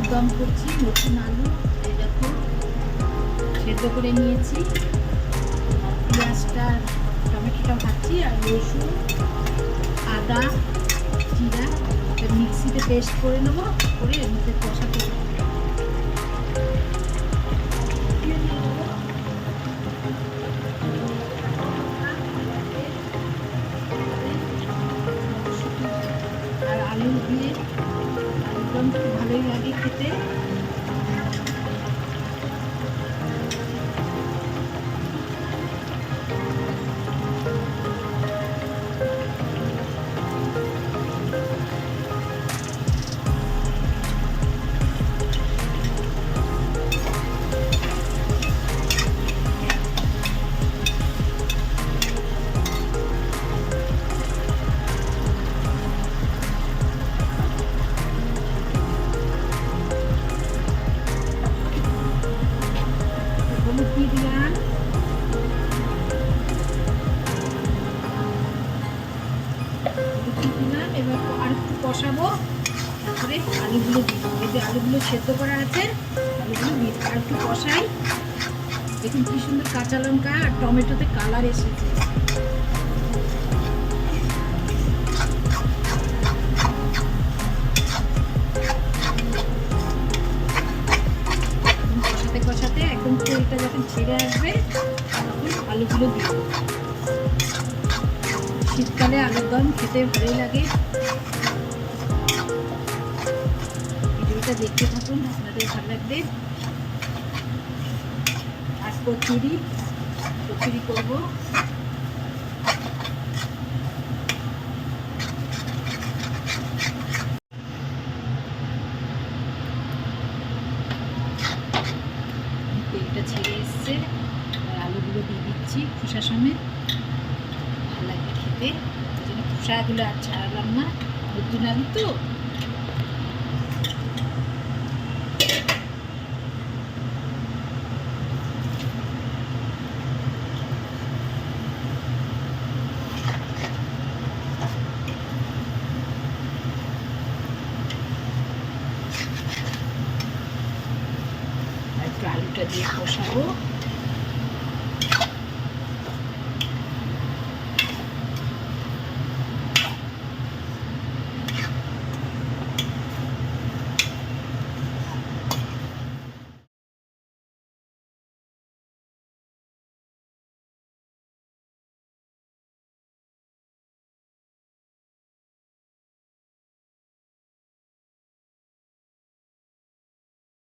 আলুর দম করছি। নতুন আলু এই দেখো সেদ্ধ করে নিয়েছি, পেঁয়াজটা টমেটোটা ভাজছি, আর রসুন আদা জিরা মিক্সিতে পেস্ট করে নেবো, করে এর মধ্যে কষাতে আর আলু দিয়ে একদম ভালোই লাগে খেতে। হলুদ দিয়ে দিলাম, এবার আর একটু কষাবো, তারপরে আলুগুলো দিব। এই যে আলুগুলো সেদ্ধ করা আছে, আলুগুলো দিয়ে আর একটু কষাই। দেখুন কি সুন্দর কাঁচা লঙ্কা আর টমেটোতে কালার এসেছে। কষাতে কষাতে একদম তেলটা যখন ছেড়ে আসবে তখন আলুগুলো দিব। শীতকালে আলুর দম খেতে ভালোই লাগে। ভিডিওটা দেখতে থাকুন, আপনাদের ভালো লাগবে। আর কচুরি করবো। তেলটা ছেড়ে এসছে, আলুগুলো দিয়ে দিচ্ছি খোসা সমেত। ভালো লাগে খেতে, ওই জন্য খোসাগুলো আর ছাড়ালাম না, নতুন আলু তো। একটু আলুটা দিয়ে কষাবো।